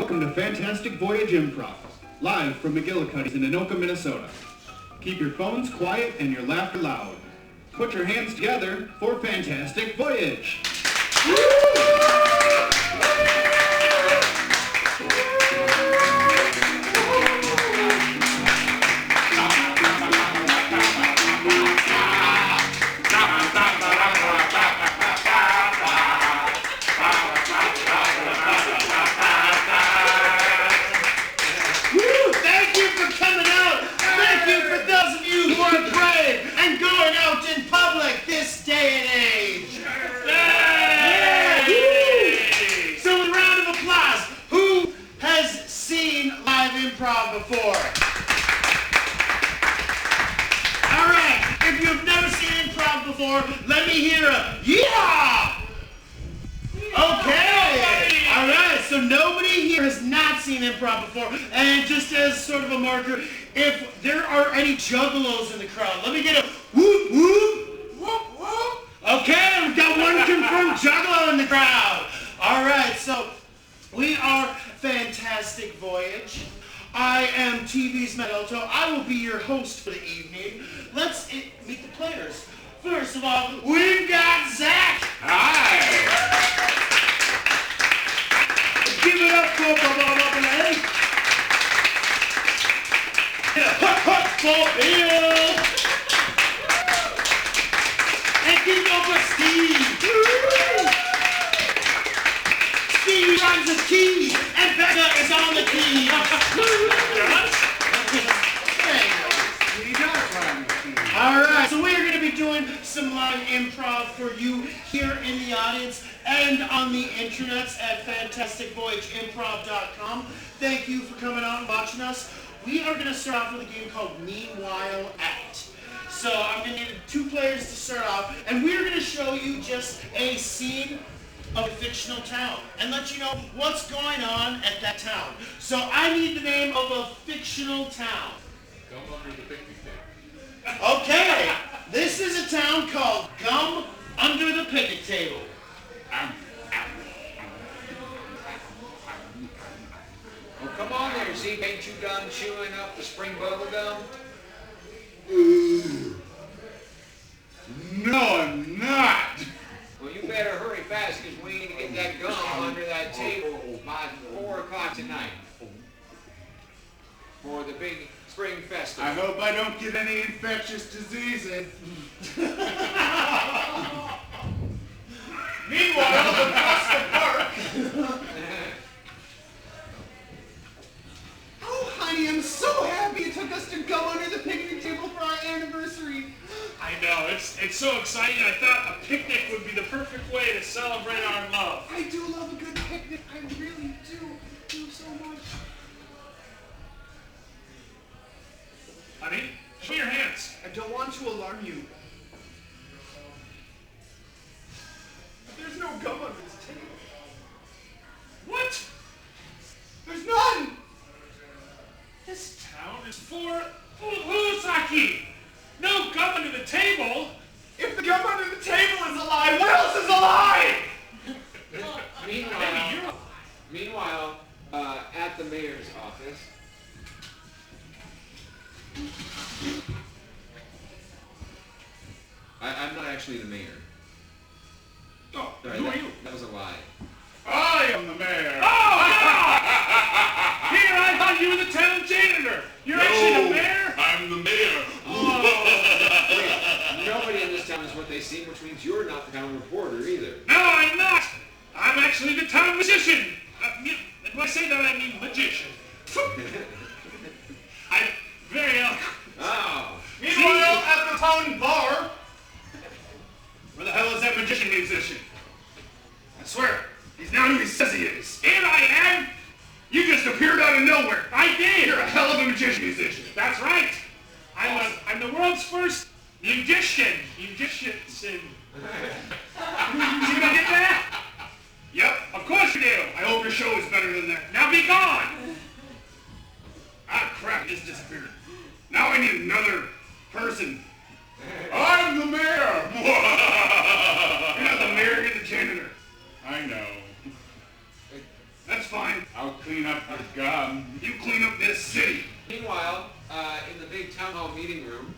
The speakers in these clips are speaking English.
Welcome to Fantastic Voyage Improv, live from Magillycuddy in Anoka, Minnesota. Keep your phones quiet and your laughter loud. Put your hands together for Fantastic Voyage. Before. All right, if you've never seen improv before, let me hear a yeehaw! Okay, all right, so nobody here has not seen improv before, and just as sort of a marker, if there are any juggalos in the crowd, let me get a whoop whoop, whoop whoop. Okay, we've got one confirmed juggalo in the crowd. All right, so we are Fantastic Voyage. I am TV's Melto. I will be your host for the evening. Let's meet the players. First of all, we've got Zach. Hi. Give it up for Bob. Hut for Bill. And give it up for Steve. Steve runs the keys, and Becca is on the keys. All right, so we're going to be doing some live improv for you here in the audience and on the internets at fantasticvoyageimprov.com. Thank you for coming out and watching us. We are going to start off with a game called Meanwhile Act. So I'm going to need two players to start off, and we're going to show you just a scene of a fictional town and let you know what's going on at that town. So I need the name of a fictional town. Gum under the picnic table. Okay, this is a town called Gum Under the Picnic Table. Oh, come on there, Zeke. Ain't you done chewing up the spring bubble gum? No, I'm not. Well, you better hurry fast because we need to get that gum under that table by 4 o'clock tonight for the big spring festival. I hope I don't get any infectious diseases. Meanwhile, across the park. Oh, honey, I'm so happy you took us to go under the picnic table for our anniversary. I know, it's so exciting. I thought a picnic would be the perfect way to celebrate our love. I do love a good picnic. I really do. I do so much. Honey, show your hands. I don't want to alarm you. But there's no gum under this table. What? There's none! This town is for Ulusaki. No gum under the table. If the gum under the table is a lie, what else is a lie? Meanwhile, at the mayor's office. I'm not actually the mayor. Oh, Sorry, who are you? That was a lie. I am the mayor. Oh! Here, I thought you were the town janitor. You're actually the mayor? I'm the mayor. Wait, nobody in this town is what they seem, which means you're not the town reporter either. No, I'm not. I'm actually the town magician. When I say that, I mean magician. I'm very eloquent. Oh. Meanwhile, at the town bar. Where the hell is that magician musician? I swear, he's not who he says he is. And I am. You just appeared out of nowhere. I did. You're a hell of a magician musician. That's right. I'm the world's first musician. Musician. See what I did there? Yep. Of course you do. I hope your show is better than that. Now be gone. Ah, crap, he just disappeared. Now I need another person. I'm the mayor. You're not the mayor, you're the janitor. I know. That's fine. I'll clean up You clean up this city. Meanwhile, in the big town hall meeting room.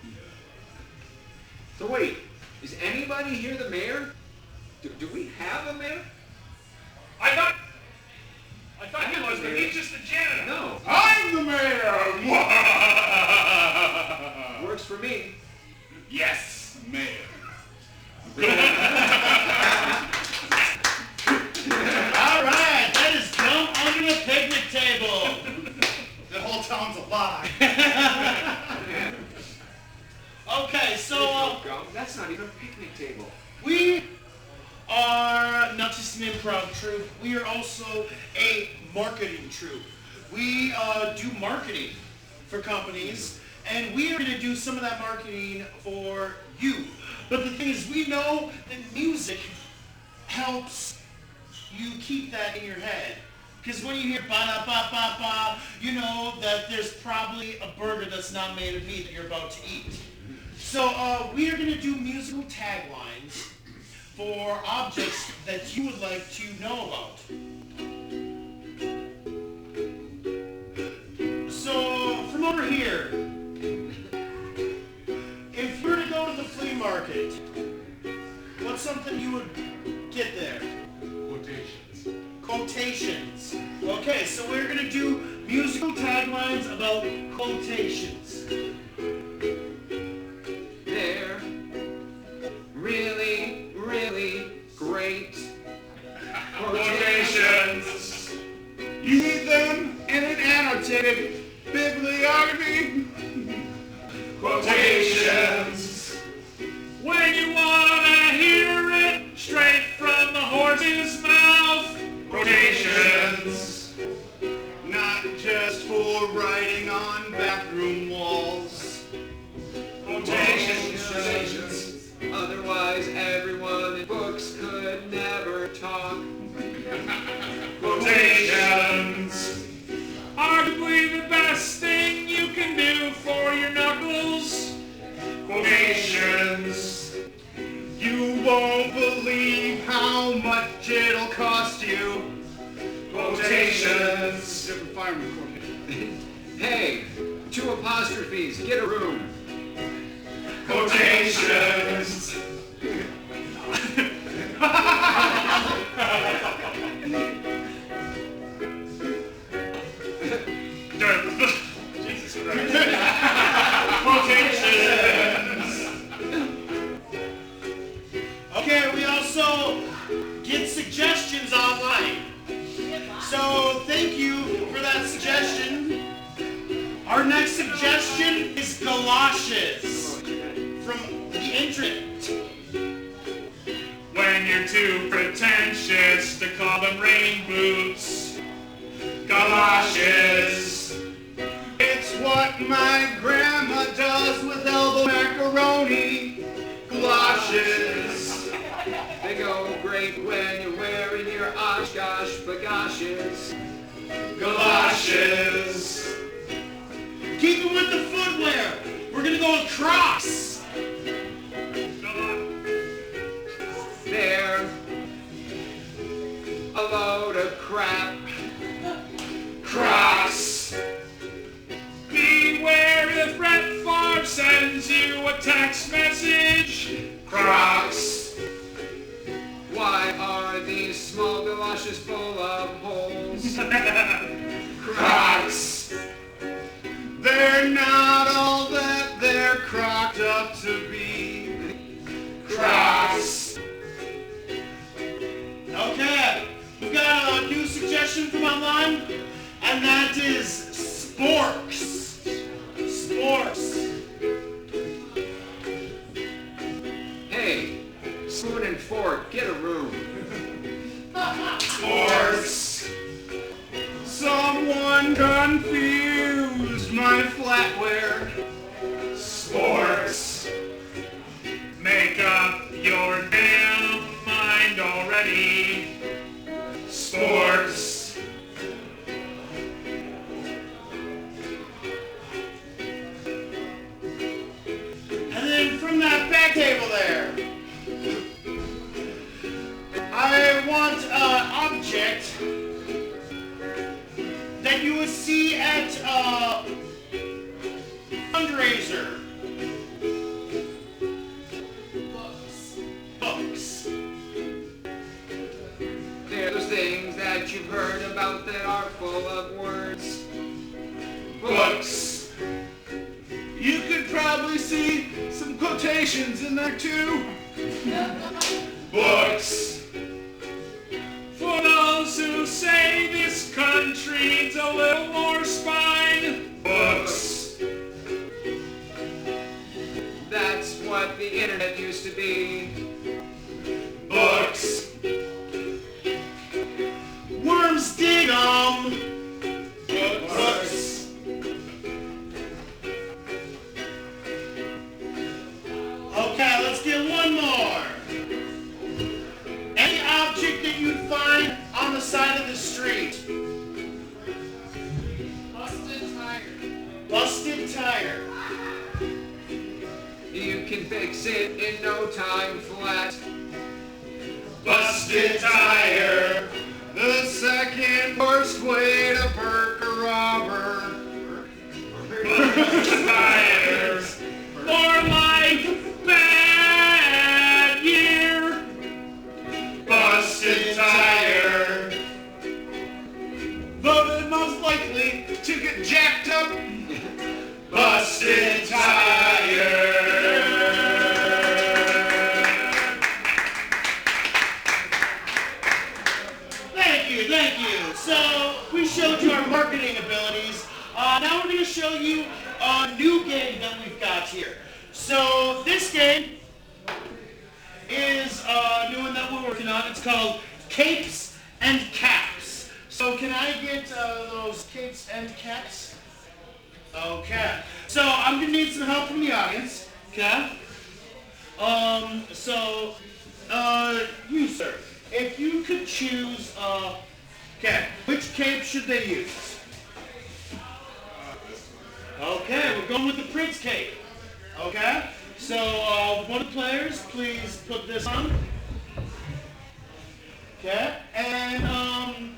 So wait, is anybody here the mayor? Do we have a mayor? I thought he was, but he's just the janitor. No. I'm the mayor! Works for me. Yes, mayor. All right, that is gum under the picnic table. The whole town's a lie. Okay, so That's not even a picnic table. we are not just an improv troupe, we are also a marketing troupe. We do marketing for companies, and we are going to do some of that marketing for you. But the thing is, we know that music helps you keep that in your head. Because when you hear ba-da-ba-ba-ba, you know that there's probably a burger that's not made of meat that you're about to eat. So we are going to do musical taglines for objects that you would like to know about. So from over here, if you were to go to the flea market, what's something you would get there? Quotations. Okay, so we're going to do musical taglines about quotations. They're really, really great Quotations. You need them in an annotated bibliography. Quotations. When you wanna hear it straight from the horse's mouth. Quotations. Not just for writing on bathroom walls. Quotations. Otherwise, everyone in books could never talk. Quotations. Arguably the best thing you can do for your knuckles. Quotations. You won't believe how much it'll cost you. Quotations. Different fireman quotation. Hey, 2 apostrophes, get a room. Quotations. Jesus Christ. Quotations. Okay, we also get suggestions online. So thank you for that suggestion. Our next suggestion is galoshes from the internet. When you're too pretentious to call them rain boots. Galoshes. It's what my grandma does with elbow macaroni. Galoshes. They go great when you're wearing your Oshkosh bagoshes. Galoshes. Keeping with the footwear, we're gonna go with Crocs. They're a load of crap. Crocs. Beware if Brett Favre sends you a text message. Crocs. Why are these small galoshes full of holes? Crocs. They're not all that they're crocked up to be. Crocs. Okay, we've got a new suggestion from online, and that is sporks. Sporks. Hey, spoon and fork, get a room. Sports. Someone confused my flatware. Sports. Make up your damn mind already. Sports. And then from that back table there, I want an object that you you would see at fundraiser. Books. They're those things that you've heard about that are full of words. Books. You could probably see some quotations in there too. Books. For those who say this country needs a little more spine. Books. That's what the internet used to be. Books. Worms dig 'em. Books. Okay, let's get one more. Any object that you'd find on the side of the street. Busted tire. Busted tire. You can fix it in no time flat. Busted tire. The second worst way to perk a robber. Busted tires. More like bad year. Busted tire. Voted most likely to get jacked up. Busted tire. Thank you. So, we showed you our marketing abilities. Now we're going to show you a new game that we've got here. So, this game is a new one that we're working on. It's called Capes and Caps. So, can I get those capes and caps? Okay. So, I'm going to need some help from the audience. Okay? You, sir, if you could choose, okay, which cape should they use? Okay, we're going with the Prince cape. Okay? So, one of the players, please put this on. Okay? And,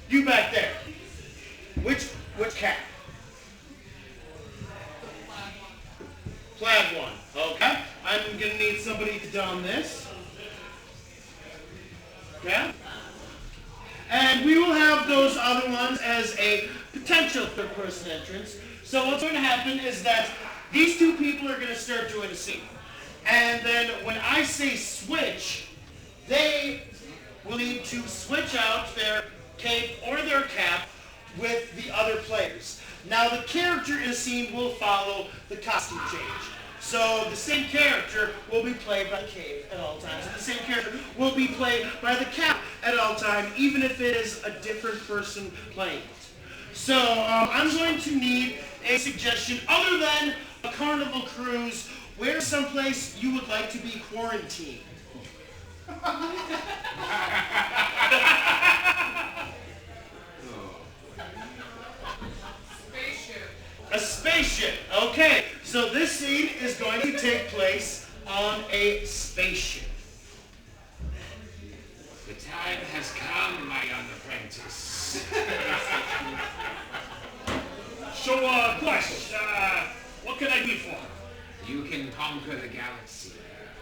you back there. Which cap? Plaid one. Okay? I'm gonna need somebody to don this. Okay? And we will have those other ones as a potential third-person entrance. So what's going to happen is that these two people are going to start doing a scene. And then when I say switch, they will need to switch out their cape or their cap with the other players. Now the character in a scene will follow the costume change. So the same character will be played by the cape at all times, and the same character will be played by the cap at all times, even if it is a different person playing it. So I'm going to need a suggestion other than a carnival cruise. Where someplace you would like to be quarantined? A spaceship. Okay, so this scene is going to take place on a spaceship. The time has come, my young apprentice. So, boss, what can I do for? You can conquer the galaxy.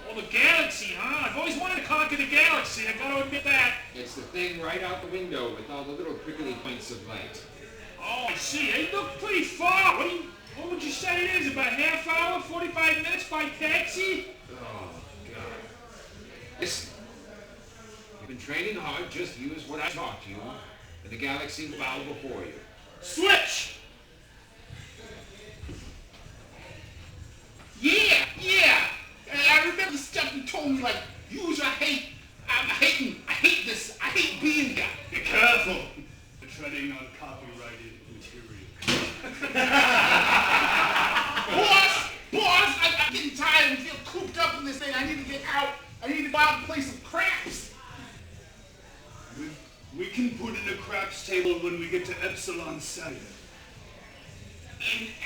Oh, the galaxy, huh? I've always wanted to conquer the galaxy, I gotta admit that. It's the thing right out the window with all the little prickly points of light. Oh, I see. It looked pretty far. What would you say it is? About a half hour, 45 minutes by taxi? Oh, God. Listen. You've been training hard. Just use what I taught you, and the galaxy will bow before you. Switch! Yeah. I remember the stuff you told me, like, use your hate. I hate this. I hate being here. Be careful. You're treading on copyrighted material. Boss, I'm getting tired and feel cooped up in this thing. I need to get out. I need to go out and play some craps. We can put in a craps table when we get to Epsilon Saturn.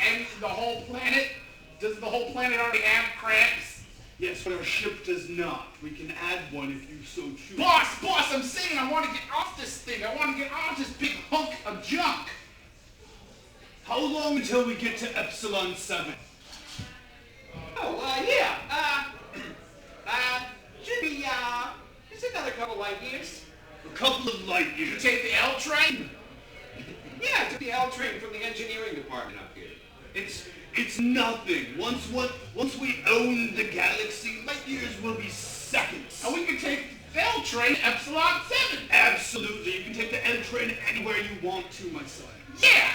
And the whole planet? Does the whole planet already have craps? Yes, but our ship does not. We can add one if you so choose. Boss, I'm saying I want to get off this thing. I want to get off this big hunk of junk. How long until we get to Epsilon 7? Oh, yeah. Should be, it's another couple light years. A couple of light You years. take the L train? Yeah, to the L train from the engineering department up here. It's nothing. Once we own the galaxy, light years will be seconds. And we can take the L train Epsilon 7. Absolutely. You can take the L train anywhere you want to, my son. Yeah!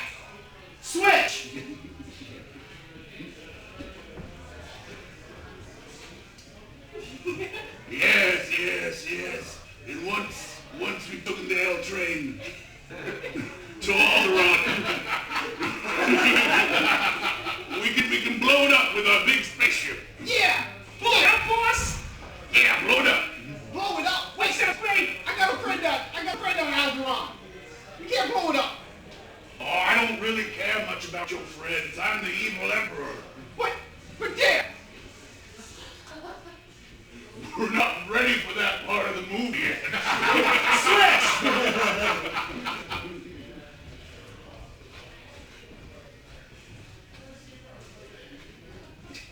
Switch! Yes. And once we took the L train to Alderaan, we can blow it up with our big spaceship. Yeah! Blow it up, boss! Yeah, blow it up. Blow it up! Wait, wait! I got a friend on Alderaan. You can't blow it up. Oh, I don't really care much about your friends. I'm the evil emperor. What? But Dad! We're not ready for that part of the movie yet.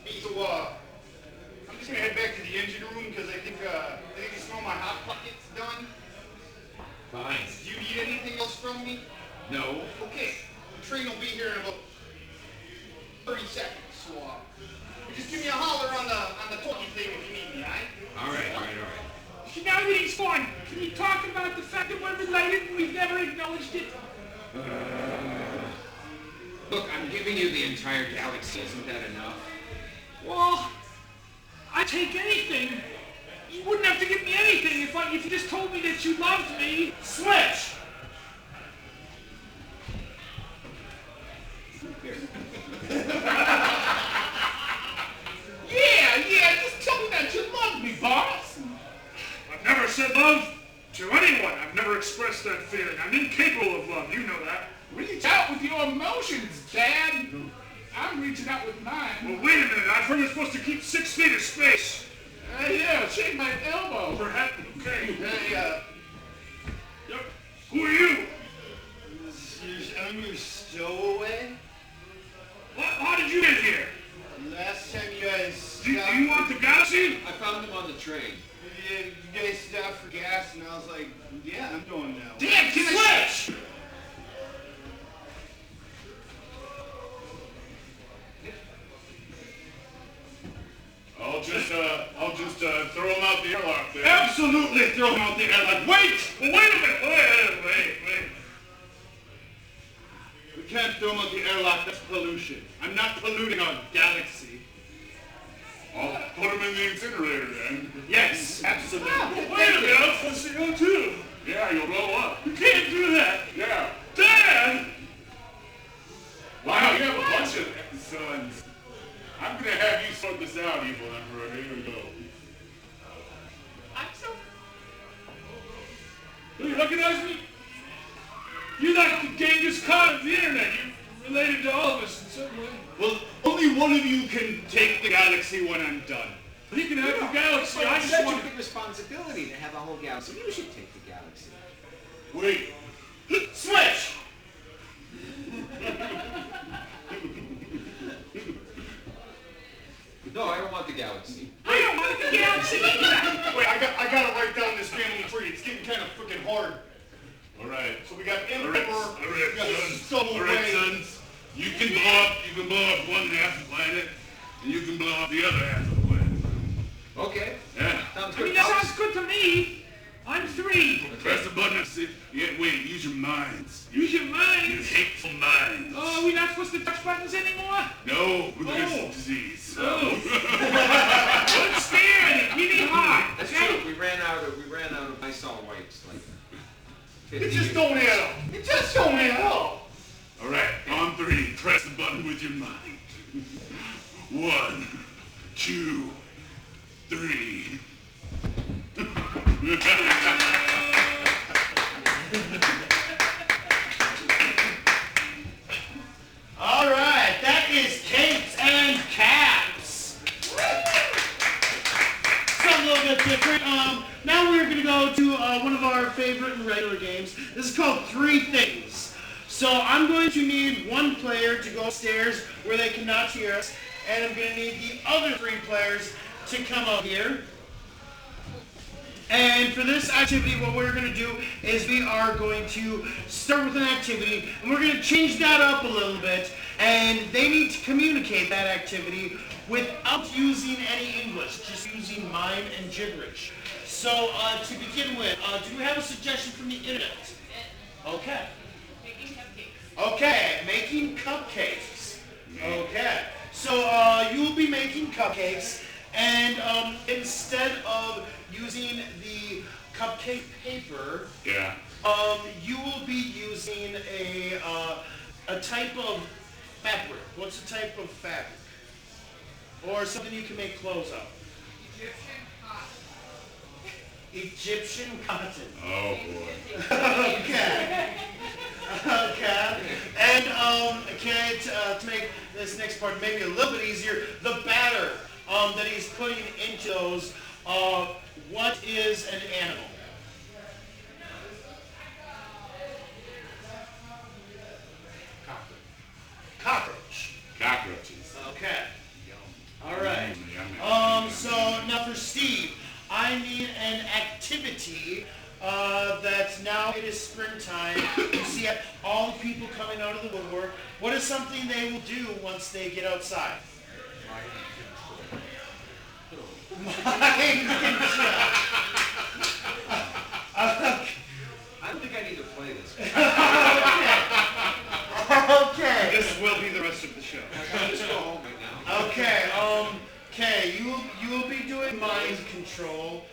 Hey, so, I'm just gonna head back to the engine room because I think you smell my hot pockets done. Fine. Do you need anything else from me? No. Okay. The train will be here in about 30 seconds, so, just give me a holler on the talkie thing if you need me, alright? All right. See, now that he's gone, can you talk about the fact that we're related and we've never acknowledged it? Look, I'm giving you the entire galaxy. Isn't that enough? Well, I'd take anything. You wouldn't have to give me anything if you just told me that you loved me. Switch! Yeah, just tell me that you love me, boss. I've never said love to anyone. I've never expressed that feeling. I'm incapable of love. You know that. Reach out with your emotions, Dad. I'm reaching out with mine. Well, wait a minute. I've heard we're supposed to keep 6 feet of space. Yeah, shake my elbow. Perhaps. Okay. Hey, Yep. Who are you? I'm your stowaway? How did you get here? Last time you guys Do stopped, you want the galaxy? I found him on the train. you guys stopped for gas, and I was like, yeah, I'm going now. Damn, can I switch? I'll just throw him out the airlock there. Absolutely throw him out the airlock. Wait! Well, wait a minute. Wait. We can't throw him out the airlock. That's pollution. I'm not polluting our galaxy. I'll put him in the incinerator then. Yes, absolutely. Wait a minute. I'm supposed to go too. Yeah, you'll blow up. You can't do that. Yeah. Dad! Wow, you have a bunch of sons. I'm gonna have you sort this out, evil emperor. Here we go. Do you recognize me? You're like the Genghis Khan of the internet. You're related to all of us in some way. Well, only one of you can take the galaxy when I'm done. He can have the galaxy. I It's just such want a big responsibility to have a whole galaxy. You should take the galaxy. Wait. Switch! No, I don't want the galaxy. I don't want the galaxy either. Wait, I gotta write down this family tree. It's getting kind of freaking hard. All right. So we got Emperor, All we right, got sons. Stowaway. All right, sons. You can blow up one half the planet, and you can blow up the other half of the planet. Okay. Yeah. Sounds I mean, good. that sounds good to me. I'm 3. Press the button and see. Yeah, wait. Use your minds. Use your Use mind. hateful minds. Oh, we're not supposed to touch buttons anymore? No, there's Oh. a disease. Don't scare me. Give me hot. That's Okay? true. We ran out of Lysol wipes like 50 It just years don't add up. It just don't add up. All right, on 3. Press the button with your mind. 1, 2, 3. All right, that is Capes and Caps. now we're going to go to one of our favorite and regular games. This is called Three Things. So I'm going to need one player to go upstairs where they cannot hear us, and I'm going to need the other three players to come up here. And for this activity, what we're going to do is we are going to start with an activity, and we're going to change that up a little bit, and they need to communicate that activity without using any English, just using mime and gibberish. So to begin with, do we have a suggestion from the internet? Okay. Making cupcakes. Okay, making cupcakes. Okay, so you will be making cupcakes, and instead of using the cupcake paper, Yeah. you will be using a type of fabric. What's a type of fabric? Or something you can make clothes of? Egyptian cotton. Oh boy. Okay. Okay. And okay, to make this next part maybe a little bit easier, the batter that he's putting into those. What is an animal? Cockroach. Cockroaches. Okay. All right. Yum. So now for Steve, I need an activity that now it is springtime. You see all the people coming out of the woodwork. What is something they will do once they get outside? Mind control. I don't think I need to play this. Okay. This will be the rest of the show. I'll just go home right now. Okay. Okay. You will be doing mind control.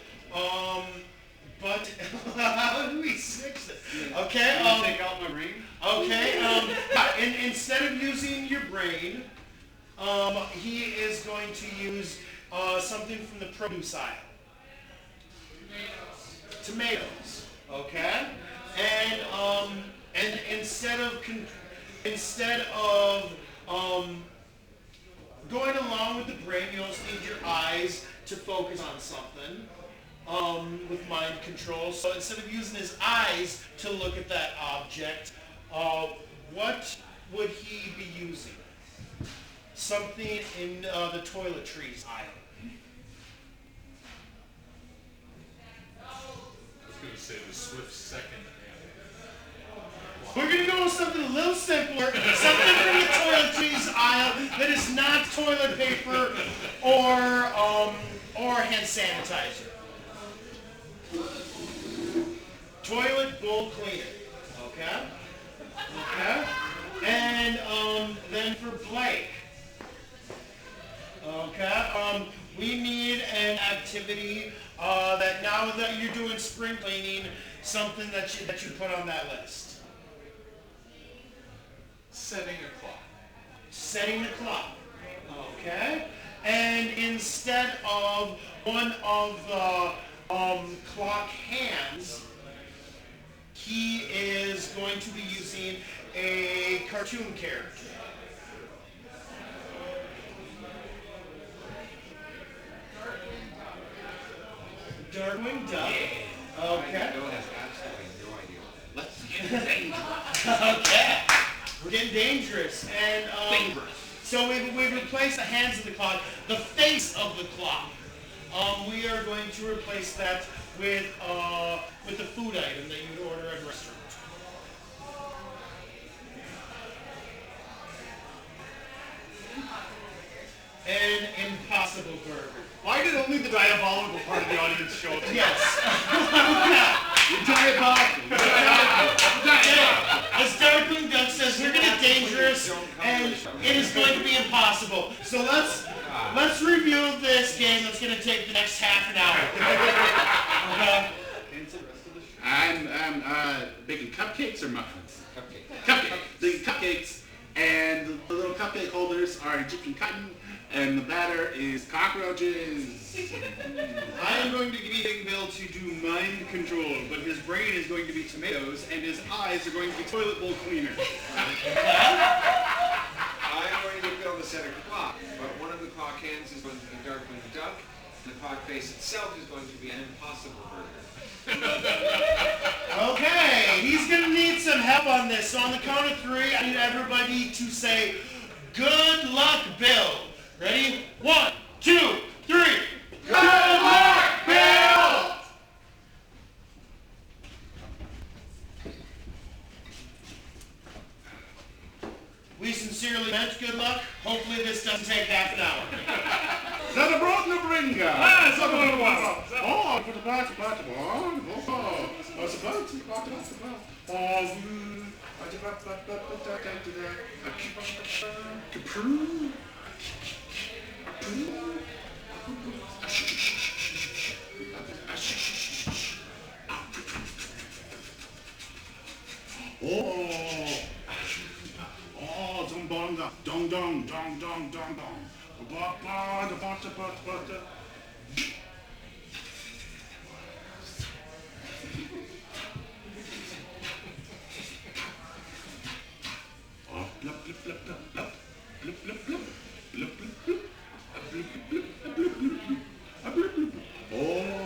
But how do we fix this? Okay. Take out my ring. Okay. Instead of using your brain, he is going to use something from the produce aisle. Tomatoes. Okay. And instead of going along with the brain, you also need your eyes to focus on something. With mind control. So instead of using his eyes to look at that object, what would he be using? Something in the toiletries aisle. I was gonna say the swift second. We're going to go with something a little simpler, something from the toiletries aisle that is not toilet paper or hand sanitizer. Toilet bowl cleaner. Okay? Okay? And then for Blake. Okay? We need an activity that now that you're doing spring cleaning, something that you put on that list. Setting a clock. Setting the clock. Okay? And instead of one of the clock hands, he is going to be using a cartoon character. Darkwing Duck. Okay. Bill has absolutely no idea. Let's get dangerous. Okay. We're getting dangerous. And so we've replaced the hands of the clock, the face of the clock. We are going to replace that with the food item that you would order at a restaurant. An Impossible Burger. Why did only the diabolical part of the audience show up? Yes. Diabolical. As Darkwing Duck says, we're going to dangerous, and it is going to be impossible. So let's review this game that's going to take the next half an hour. Okay? I'm baking cupcakes or muffins? Cupcake. Cupcakes. The cupcakes, and the little cupcake holders are Egyptian cotton, and the batter is cockroaches. I am going to be getting Bill to do mind control, but his brain is going to be tomatoes, and his eyes are going to be toilet bowl cleaner. I'm going to build a set of clock, but one of the clock hands is going to be Darkwing Duck, The cod face itself is going to be an impossible burger. Okay, he's gonna need some help on this. So on the count of 3, I need everybody to say, "Good luck, Bill." Ready? 1, 2, 3. Good luck, Bill! We sincerely meant good luck. Hopefully this doesn't take half an hour. Zada brought no bringer. Ah, so what it was. Oh, put the party on. Oh, what's about? Oh, zombonga, dong dong dong dong dong dong. Ba ba da ba da ba da. Oh, blub blub blub blub blub blub blub blub blub blub blub. Oh,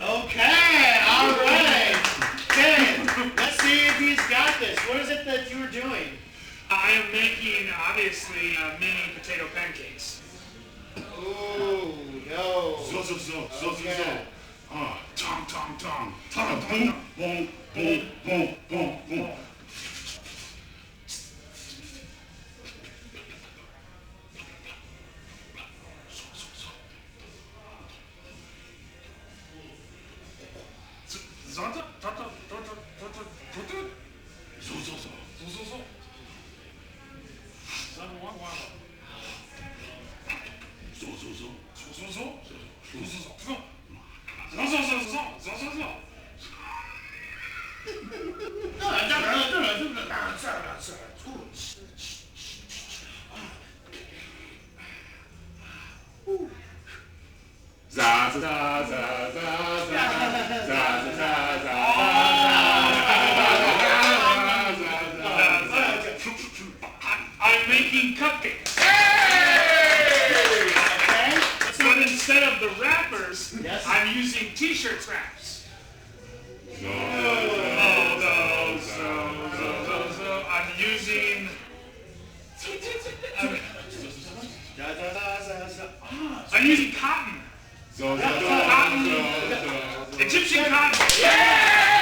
Okay, all right. Ken, let's see if he's got this. What is it that you were doing? I am making, obviously, mini potato pancakes. Ooh, no. Okay. Tong, tong, tong. Tong, boom, boom, boom, boom, boom, boom. I'm making cupcakes. Okay. But instead of the wrappers, Yes. I'm using t-shirt wraps. I'm using I'm using cotton. Egyptian cotton.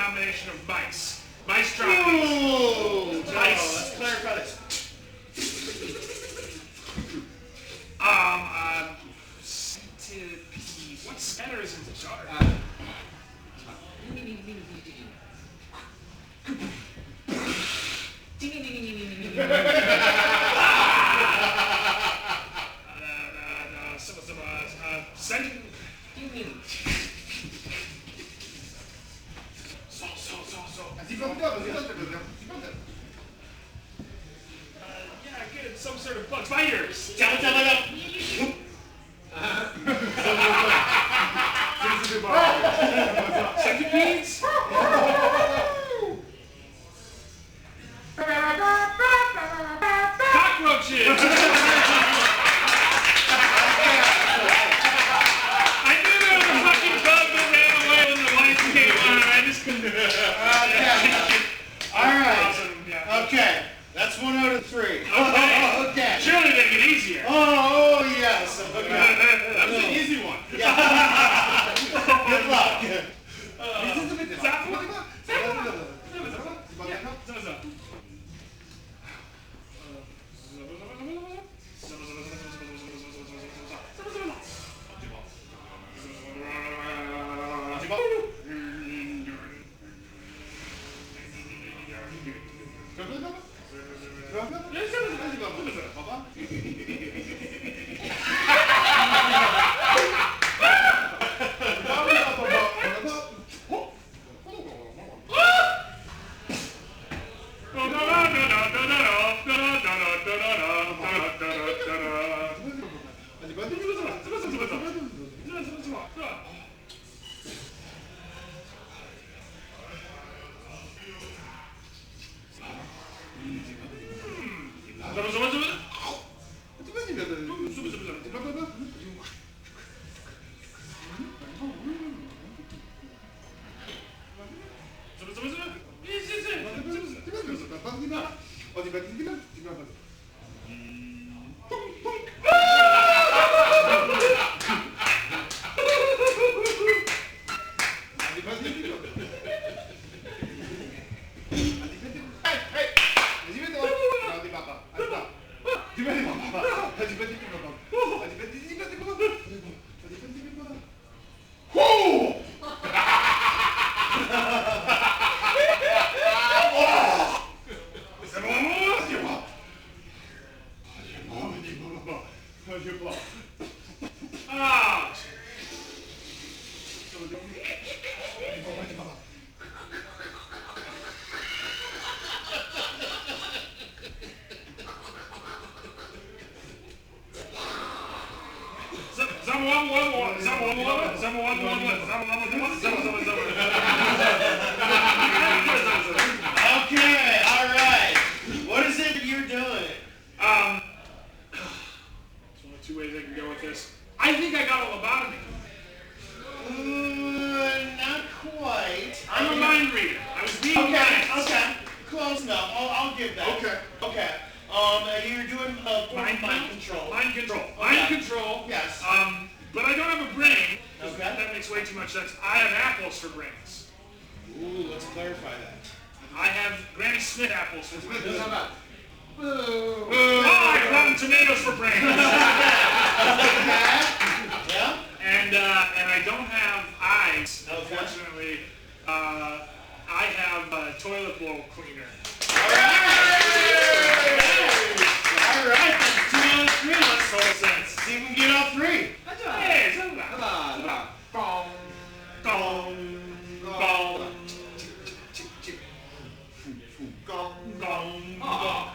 combination of mice. Mice drop beats. Ooh! Nice. Let's clarify this. Centipede. What scatters into jar? Yeah, get some sort of bug. Spiders. Centipedes. Cockroaches. I knew there was a fucking bug that ran away when the lights came on. I just couldn't. All right. Awesome. Yeah. Okay. That's 1 out of 3. Okay. Okay. Surely they get easier. Oh, yes. Okay. That was an easy one. Good luck. Okay, all right. What is it you're doing? There's only 2 ways I can go with this. I think I got a lobotomy. Not quite. I'm a mind reader. I was reading Okay, minds. okay. Close enough. I'll give that. Okay. Okay. You're doing mind control. Mind control. Okay. Mind control. Yes. But I don't have a brain. Okay. That makes way too much sense. I have apples for brains. Ooh, let's clarify that. I have Granny Smith apples for brains. How about? Oh, I have Rotten Tomatoes for brains. Yeah? And I don't have eyes. Okay. Unfortunately, I have a toilet bowl cleaner. All right. That's 2 out of 3. Let's Total sense. see if we can get all 3. Hey, something about Come on, come on. Bong. gong, gong, gong, gong, gong. Come on.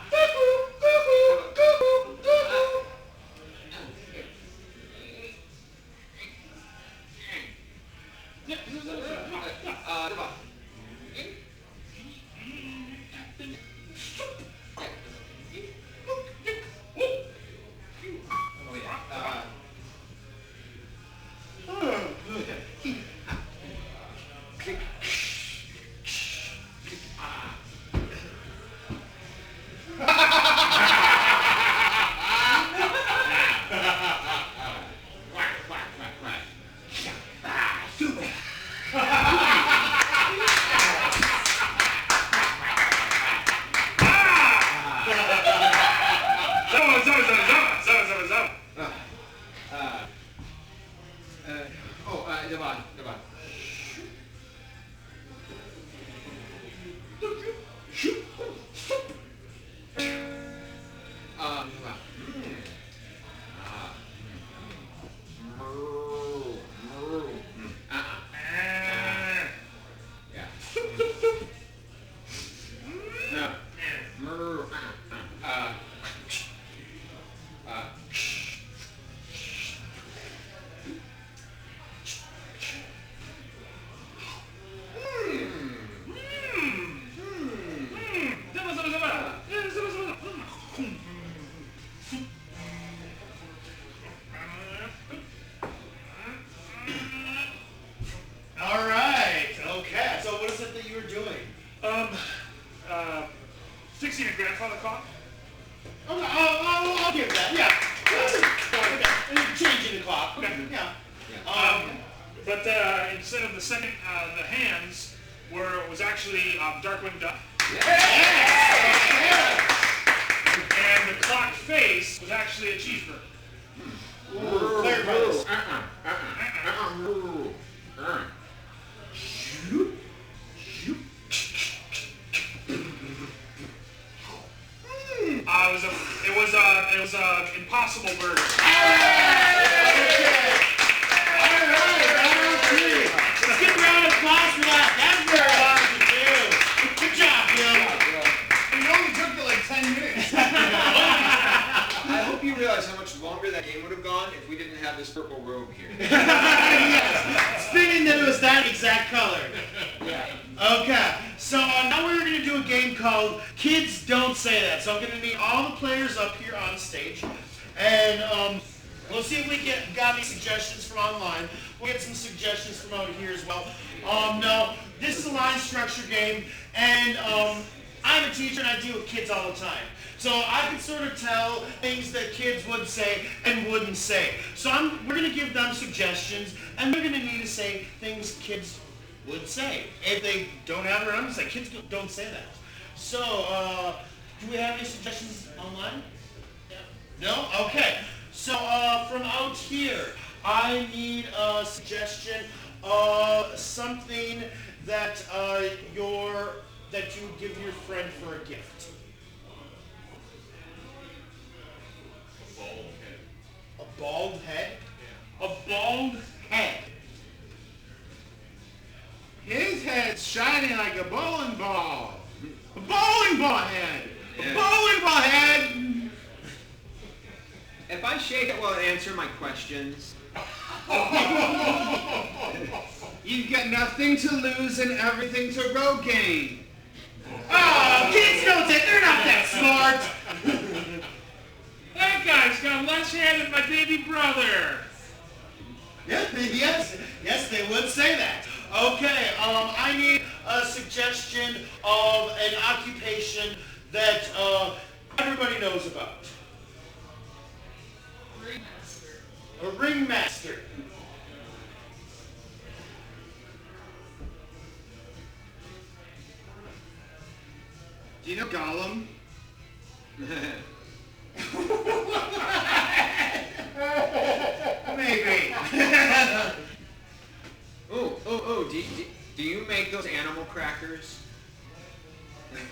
clock. Okay, I'll give that. Yeah. Okay. Changing the clock. Okay. Yeah. But instead of the second, the hands was actually Darkwing Duck. And the clock face was actually a cheeseburger. Claire Brothers. It was a Impossible Burger. Let's give a round of applause for that. That's very hard to do. Good job, Bill. It only took you like 10 minutes. I hope you realize how much longer that game would have gone if we didn't have this purple robe here. Yes. Spinning that it was that exact color. Yeah. Okay, so now we're going to do a game called Kids Don't Say That. So I'm going to need all the players up here on stage, and we'll see if we got any suggestions from online. We'll get some suggestions from out here as well. No, this is a line structure game, and I'm a teacher and I deal with kids all the time. So I can sort of tell things that kids would say and wouldn't say. So we're going to give them suggestions, and they're going to need to say things kids would say. If they don't have it around, it's like kids don't say that. So, do we have any suggestions online? No? Okay. So, from out here, I need a suggestion of something that you would give your friend for a gift. A bald head? A bald Head. His head's shining like a bowling ball. A bowling ball head. Yeah. A bowling ball head. If I shake it, will it answer my questions? You've got nothing to lose and everything to regain. Oh, kids don't say they're not that smart. That guy's got less hair than my baby brother. Yes, they would say that. Okay, I need a suggestion of an occupation that everybody knows about. A ringmaster. Do you know Gollum? Maybe. Do you make those animal crackers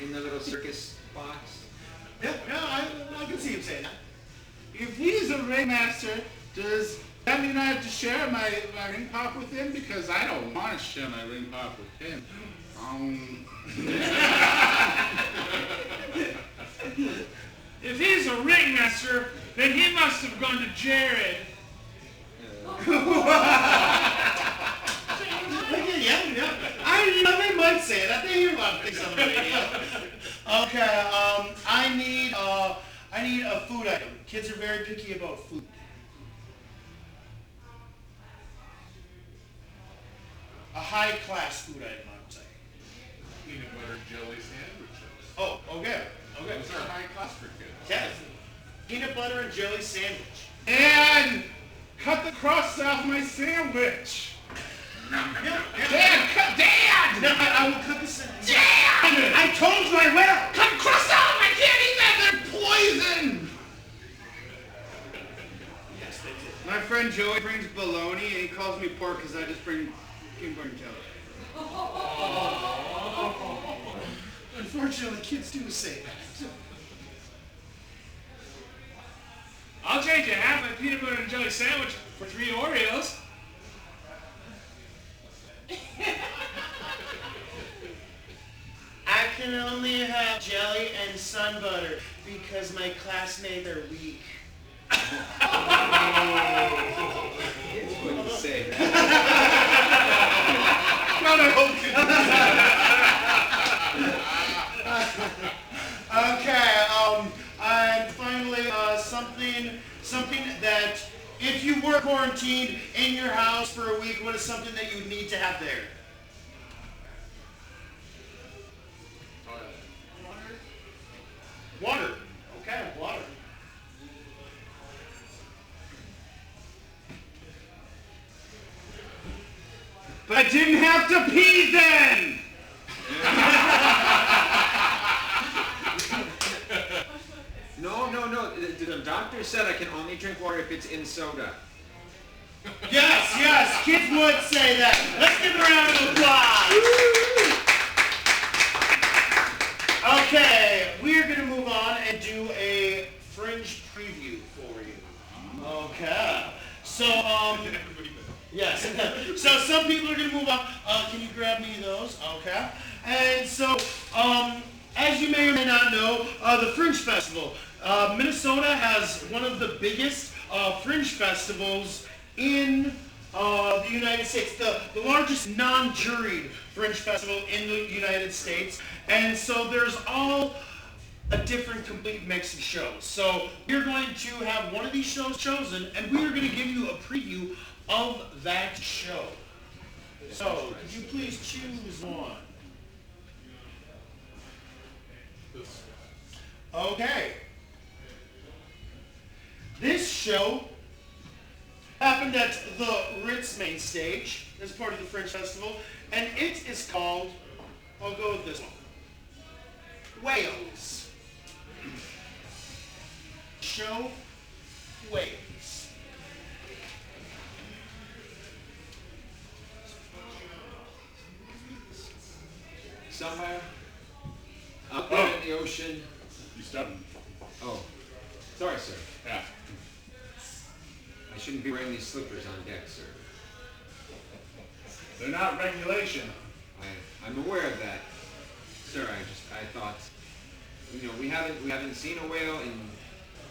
in the little circus box? Yeah, I can see him saying that. If he's a ringmaster, does that mean I have to share my ring pop with him? Because I don't want to share my ring pop with him. If he's a ringmaster, then he must have gone to Jared. Yeah. They might say that. They hear a lot of things on the radio. Okay, I need a food item. Kids are very picky about food. A high-class food item, I would say. Peanut butter jelly sandwiches. Oh, okay. Those are high class for kids. Yes. Peanut butter and jelly sandwich. And cut the crust off my sandwich. Yeah. Dad! No, I will cut the sandwich. Dad! I told you I will! Cut the crust off! I can't eat that! They're poison! Yes, they did. My friend Joey brings bologna and he calls me pork because I just bring peanut butter and jelly. Unfortunately, kids do say that. I'll trade you half my peanut butter and jelly sandwich for 3 Oreos. I can only have jelly and sun butter because my classmates are weak. Kids wouldn't say that. Okay, and finally, something that if you were quarantined in your house for a week, what is something that you would need to have there? Water. Okay, water. But I didn't have to pee then! No. The doctor said I can only drink water if it's in soda. Yes, kids would say that. Let's give a round of applause. Okay, we're going to move on and do a Fringe preview for you. Okay. So, yes. So some people are going to move on. Can you grab me those? Okay. And so, as you may or may not know, the Fringe Festival. Minnesota has one of the biggest Fringe festivals in the United States, the largest non-juried Fringe festival in the United States. And so there's all a different complete mix of shows. So we're going to have one of these shows chosen, and we are going to give you a preview of that show. So could you please choose one? Okay. This show happened at the Ritz main stage as part of the Fringe Festival, and it is called, I'll go with this one, Wales. Show Wales. Somewhere up there in the ocean. You stubborn. Oh, sorry, sir. Yeah. I shouldn't be wearing these slippers on deck, sir. They're not regulation. I'm aware of that, sir. I thought, we haven't seen a whale in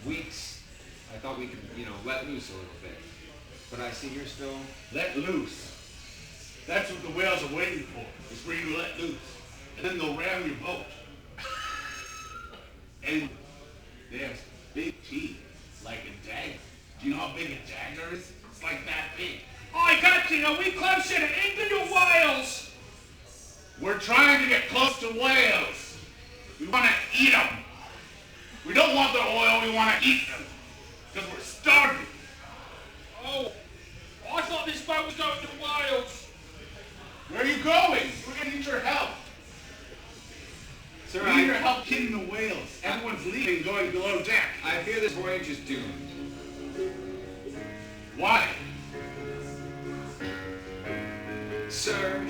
weeks. I thought we could, let loose a little bit. But I see you're still. Let loose. That's what the whales are waiting for, is for you to let loose. And then they'll ram your boat. And they have big teeth, like a dagger. Do you know how big a dagger is? It's like that big. I got you. Are we closer to England or Wales? We're trying to get close to whales. We want to eat them. We don't want their oil, we want to eat them. Because we're starving. Oh, I thought this boat was going to Wales. Where are you going? We're going to need your help. Sir, We need your help killing the whales. Everyone's leaving, going below deck. I fear this voyage is doomed. Why? Sir,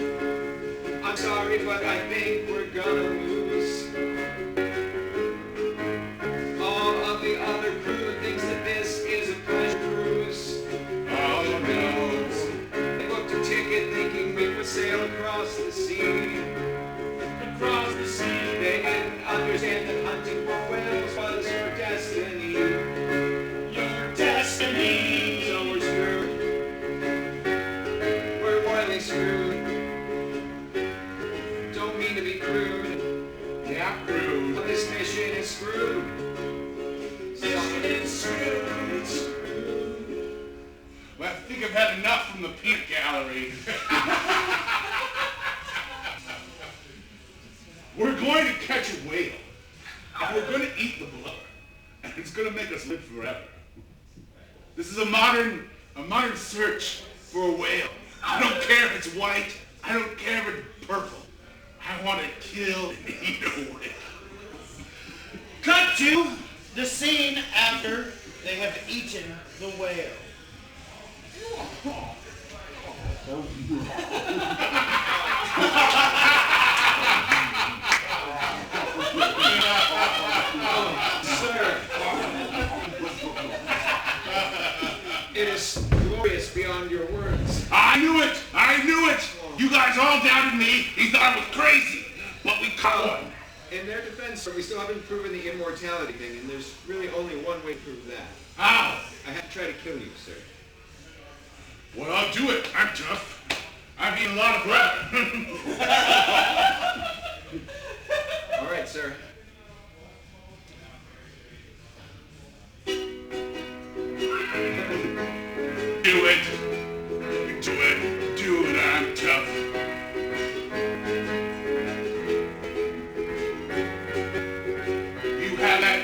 I'm sorry, but I think we're gonna lose. All of the other crew thinks that this is a pleasure cruise. Oh no. They booked a ticket thinking we would sail across the sea. Across the sea. They didn't understand that hunting for whales was your destiny. Your destiny. So we're screwed. We're royally screwed. Don't mean to be crude, Yeah, rude. but this mission is screwed. Mission is screwed. Well, I think I've had enough from the peanut gallery. We're going to catch a whale, and we're going to eat the blubber, and it's going to make us live forever. This is a modern search for a whale. I don't care if it's white. I don't care if it's purple. I want to kill and eat a whale. Cut to the scene after they have eaten the whale. Sir, it is glorious beyond your words. I knew it! You guys all doubted me. You thought I was crazy. But we caught one. In their defense, sir, we still haven't proven the immortality thing, and there's really only one way to prove that. How? I have to try to kill you, sir. Well, I'll do it. I'm tough. I've eaten a lot of blood. All right, sir. Do it. Do it. I'm tough. You have that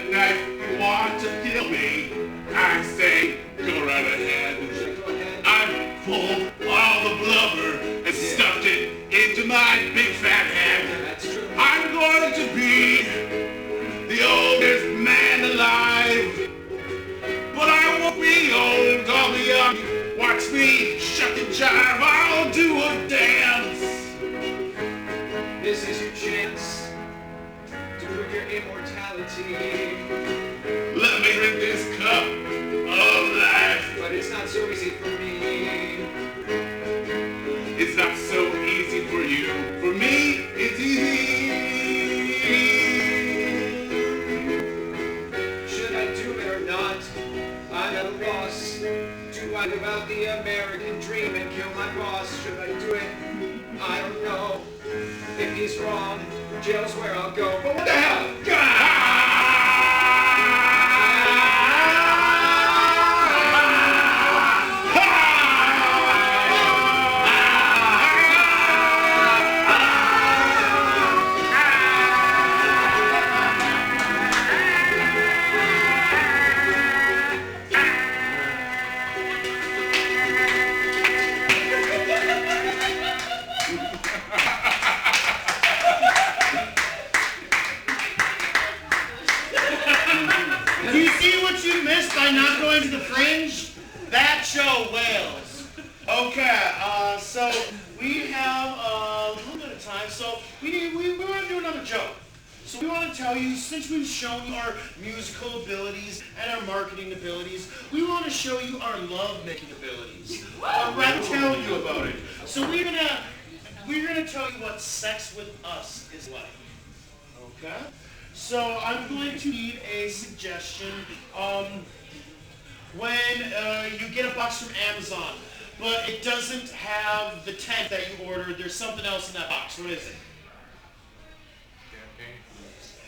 all the young, watch me shuck and jive, I'll do a dance. This is your chance to prove your immortality. Let me drink this cup of life. But it's not so easy for me. It's not so easy for you. For me, it's easy. Should I do it or not? I'm at a loss. Do I live out the American dream and kill my boss? Should I do it? I don't know. If he's wrong, jail's where I'll go. But what the hell? By not going to the Fringe, that show wails. Okay, so we have a little bit of time, so we want to do another joke. So we want to tell you, since we've shown you our musical abilities and our marketing abilities, we want to show you our love-making abilities. Or rather tell you about it. So we're gonna tell you what sex with us is like. Okay? So I'm going to need a suggestion. When you get a box from Amazon, but it doesn't have the tent that you ordered, there's something else in that box. What is it?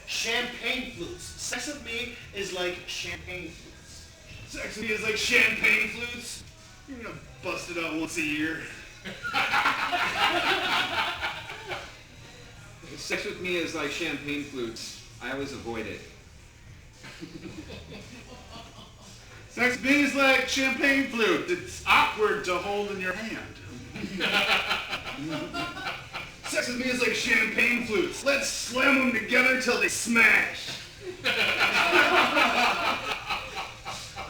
Champagne flutes. Sex with me is like champagne flutes. Sex with me is like champagne flutes. You're gonna bust it out once a year. Sex with me is like champagne flutes. I always avoid it. Sex with me is like champagne flute. It's awkward to hold in your hand. Sex with me is like champagne flutes. Let's slam them together till they smash.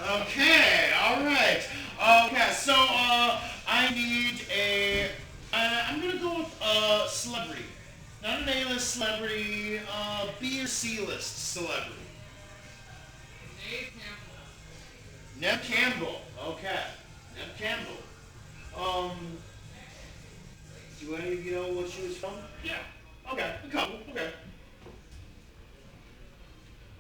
Okay, all right. Okay, so I need I'm gonna go with a celebrity. Not an A-list celebrity, B or C-list celebrity. Neb Campbell. Okay. Neb Campbell. Do any of you know what she was from? Yeah. Okay, a couple. Okay.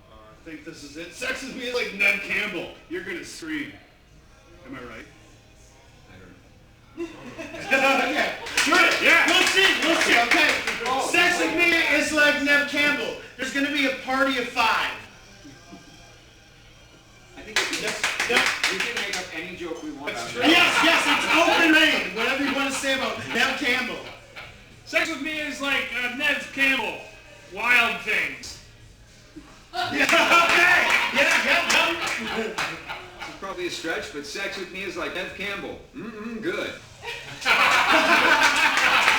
I think this is it. Sex with me is like Ned Campbell. You're gonna scream. Am I right? Okay. Good. Yeah. We'll see. Okay. Sex with me is like Neb Campbell. There's gonna be a party of 5. I think we can make up any joke we want. Yes, it's open rein. Whatever you want to say about Neb Campbell. Sex with me is like Ned Campbell. Wild things. Yeah, okay. Yeah. It's probably a stretch, but sex with me is like Ned Campbell. Good.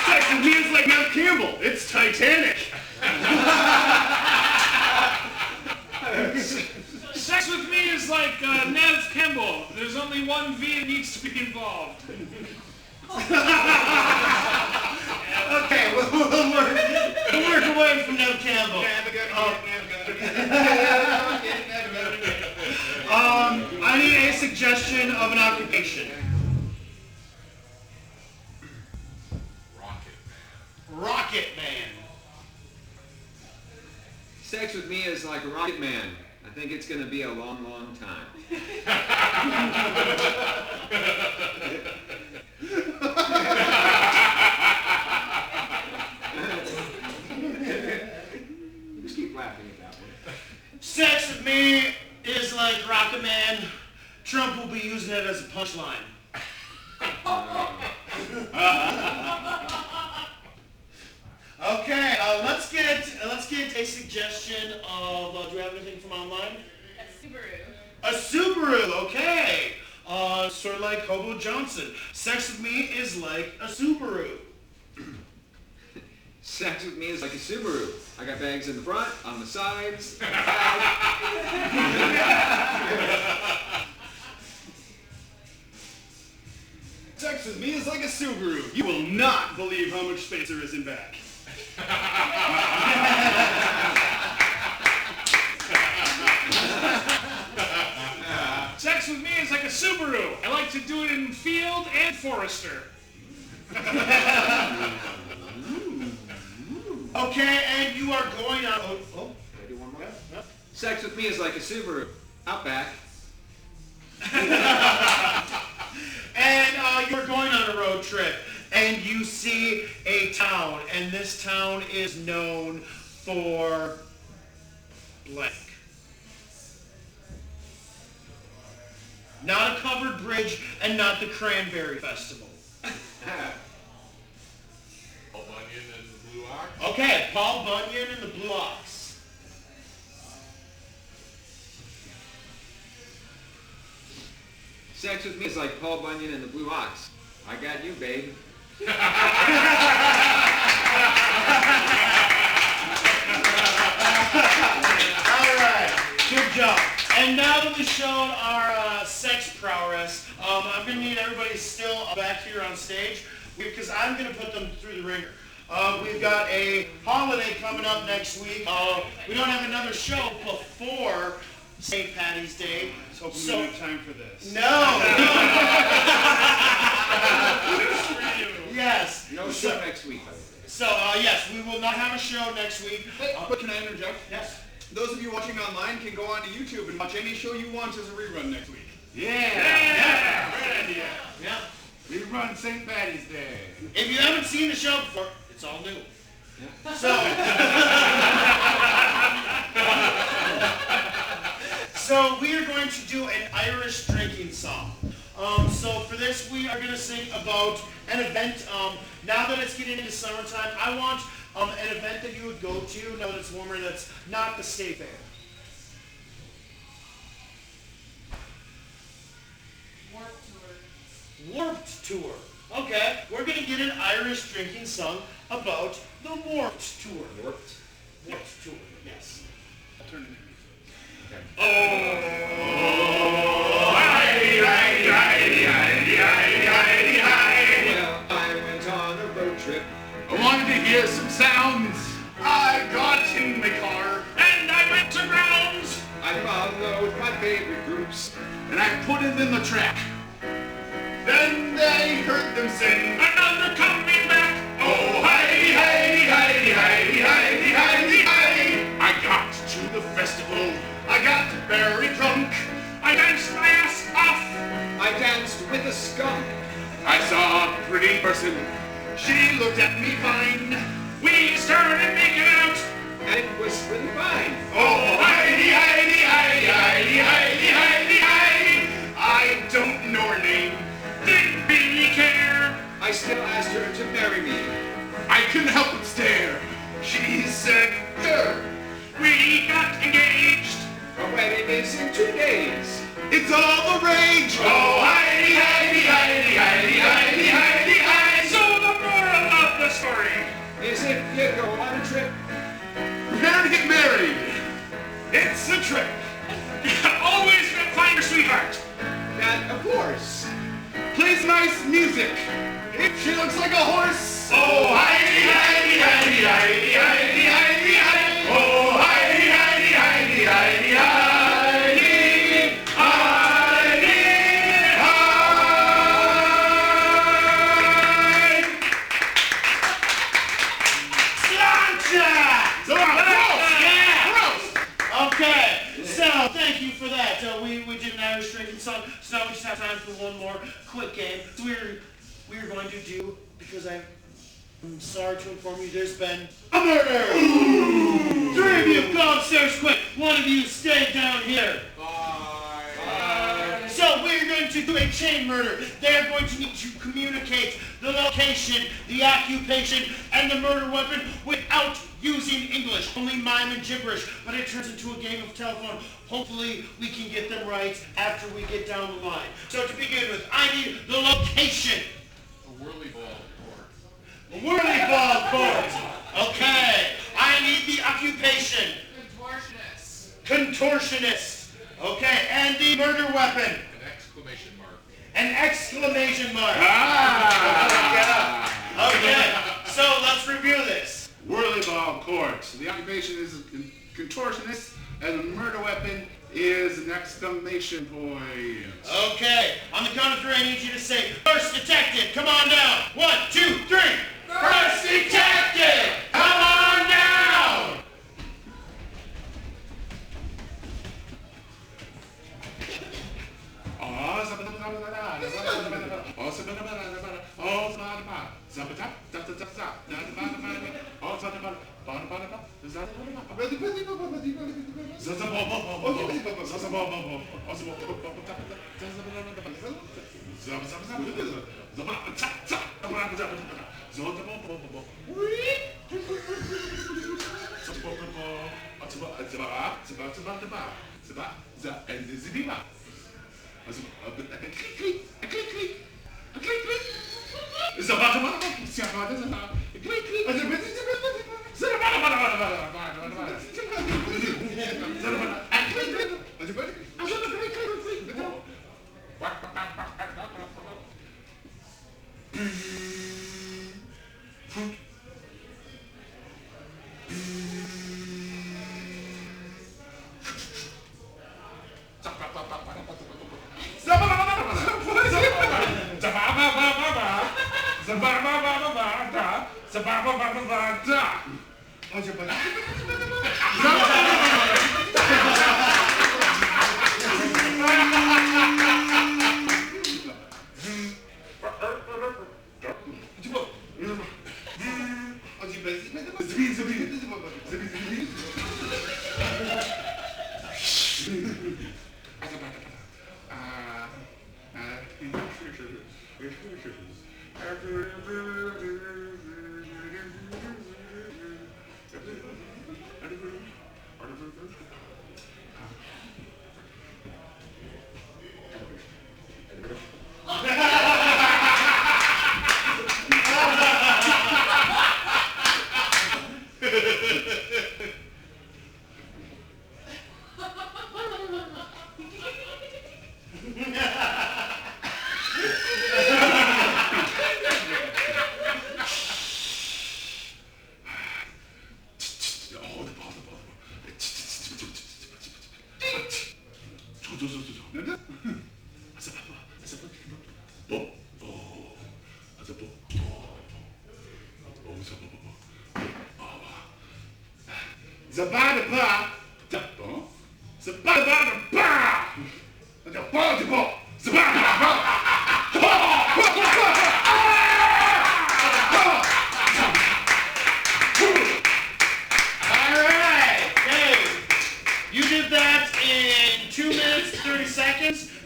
Sex with me is like Ned Campbell. It's Titanic. Sex with me is like Ned Campbell. There's only one V that needs to be involved. Okay, we'll work away from Neb Campbell. I need a suggestion of an occupation. Rocket Man. Sex with me is like a rocket man. I think it's going to be a long, long time. Just keep laughing at that one. Sex with me is like Rocket Man. Trump will be using it as a punchline. Okay, let's get a suggestion of. Do we have anything from online? A Subaru, okay. Sort of like Hobo Johnson. Sex with me is like a Subaru. Sex with me is like a Subaru. I got bags in the front, on the sides. Sex with me is like a Subaru. You will not believe how much space there is in back. Sex with me is like a Subaru. I like to do it in Field and Forester. Okay, and you are going on... Can I do one more? Yeah. Sex with me is like a Subaru. Outback. And you're going on a road trip, and you see a town, and this town is known for blank. Not a covered bridge, and not the Cranberry Festival. Paul Bunyan and the Blue Ox. Okay, Paul Bunyan and the Blue Ox. Sex with me is like Paul Bunyan and the Blue Ox. I got you, babe. All right, good job. And now that we've shown our sex prowess, I'm going to need everybody still back here on stage because I'm going to put them through the ringer. We've got a holiday coming up next week. We don't have another show before St. Patty's Day. So we don't have time for this. No. Just for you. Yes. No show next week, by the way. So, yes, we will not have a show next week. But can I interject? Yes. Those of you watching online can go onto YouTube and watch any show you want as a rerun next week. Yeah. Great idea. Yeah. We run St. Patty's Day. If you haven't seen the show before, it's all new. Yeah. So we are going to do an Irish drinking song. So for this, we are going to sing about an event. Now that it's getting into summertime, I want an event that you would go to now that it's warmer that's not the state fair. Warped Tour. Okay, we're going to get an Irish drinking song about the Warped Tour. Warped? Warped Tour, yes. I'll turn it in. Well, I went on a road trip. I wanted to hear some sounds. I got in my car. And I went to grounds. I followed my favorite groups. And I put it in the track. Then they heard them sing. Another coming back. Oh, Heidi, Heidi, Heidi, Heidi, Heidi, Heidi, Heidi. I got to the festival. I got very drunk. I danced my ass off. I danced with a skunk. I saw a pretty person. She looked at me fine. We started making out. And it was really fine. Oh, Heidi, Heidi, Heidi, Heidi, Heidi, Heidi, Heidi. I don't know her name. Didn't really care. I still asked her to marry me. I couldn't help but stare. She said, sure. We got engaged. Our wedding is in 2 days. It's all the rage. Oh, Heidi, Heidi, Heidi, Heidi, Heidi, Heidi, Heidi. So the moral of the story Is if you go on a trip. Prepare to get married. It's a trip. always find your sweetheart. That, of course. Plays nice music. She looks like a horse. Oh, Heidi, Heidi, Heidi, Heidi, Heidi, Heidi, Heidi. Oh, Heidi, Heidi, Heidi, Heidi, Heidi. Okay, so thank you for that. We did an Irish drinking song, so now we just have time for one more quick game. We're going to do, because I'm sorry to inform you, there's been a murder! Ooh. 3 of you go upstairs quick. 1 of you stay down here. So we're going to do a chain murder. They're going to need to communicate the location, the occupation, and the murder weapon without using English. Only mime and gibberish, but it turns into a game of telephone. Hopefully we can get them right after we get down the line. So to begin with, I need the location. A whirly ball court. A whirly ball court. Okay. I need the occupation. Contortionist. Okay, and the murder weapon. An exclamation mark. An exclamation mark. Ah! exclamation is a contortionist, and a murder weapon is an exclamation point. Okay, on the count of three, I need you to say, first detective, come on down. 1, 2, 3. First detective, come on down.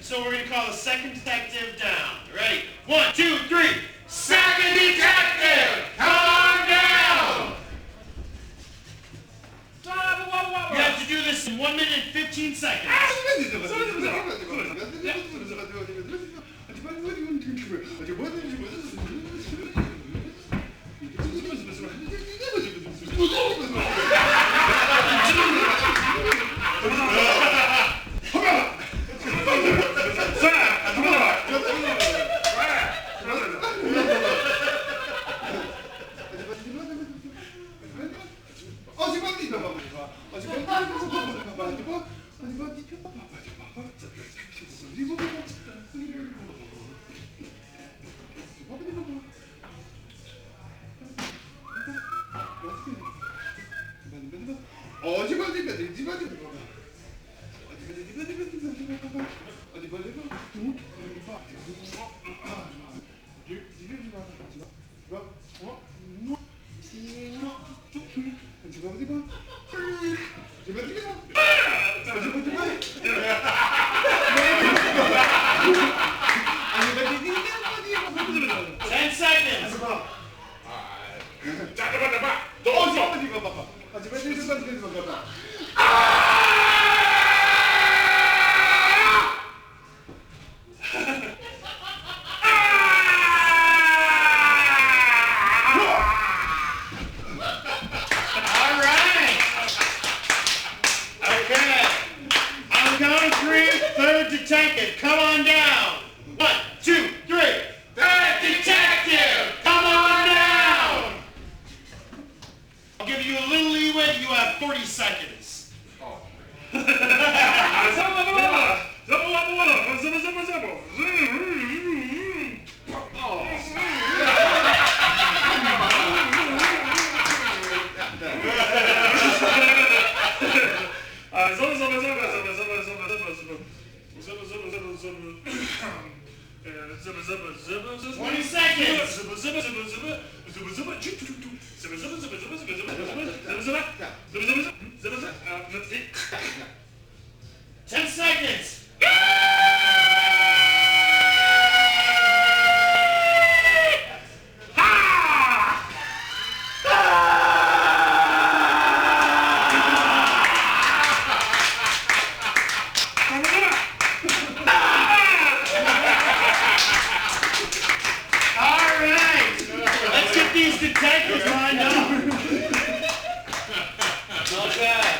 So we're going to call the second detective down. Ready? 1, 2, 3. Second detective, come on down! You have to do this in 1 minute and 15 seconds. All right. 20 seconds. Ten seconds. These detectives lined up. Okay.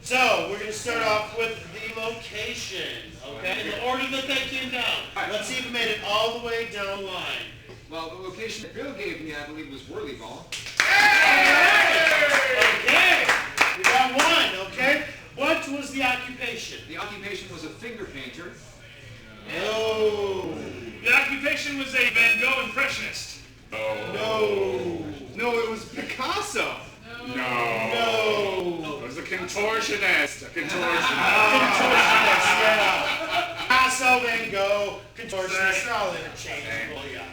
So we're going to start off with the location. Okay. In the order that they came down. Let's see if we made it all the way down the line. Well, the location that Bill gave me, I believe, was Whirlyball. Okay. We got one. Okay. What was the occupation? The occupation was a finger painter. No. The occupation was a Van Gogh impressionist. No, it was Picasso. No. It was a contortionist. Contortionist, yeah. Picasso, Van Gogh, contortionist, they're all interchangeable, yeah.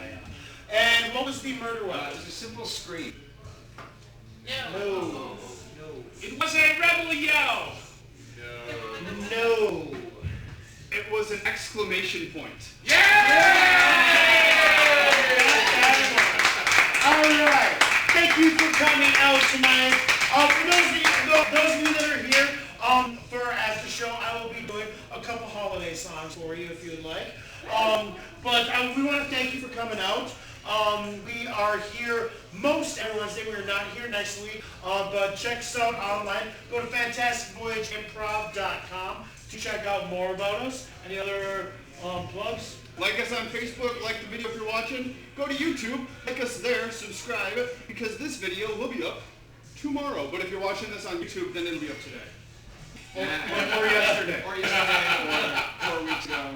And what was the murder It weapon? was a simple scream. No. It was a rebel yell. No. It was an exclamation point. All right. Thank you for coming out tonight. For those of you that are here for after show, I will be doing a couple holiday songs for you if you'd like. But we want to thank you for coming out. We are here most every Wednesday. We are not here next week. But check us out online. Go to fantasticvoyageimprov.com to check out more about us. Any other plugs? Like us on Facebook, like the video if you're watching. Go to YouTube, like us there, subscribe, because this video will be up tomorrow. But if you're watching this on YouTube, then it'll be up today. Or yesterday. Or yesterday, or 4 weeks ago.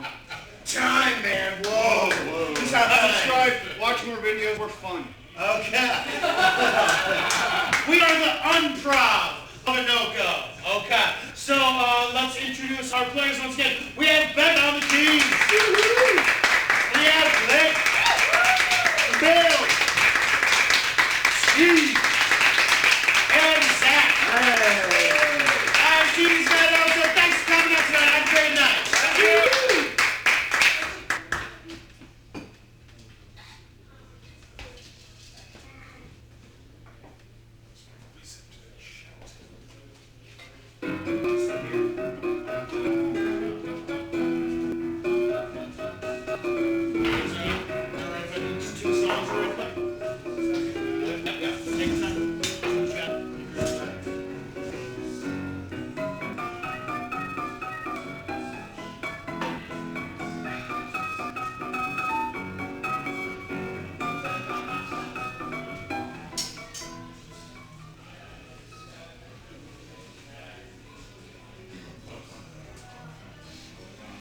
Time, man. Whoa. Subscribe, watch more videos, we're fun. Okay. We are the Improv of Anoka. Okay. So let's introduce our players once again. We have Ben on the keys.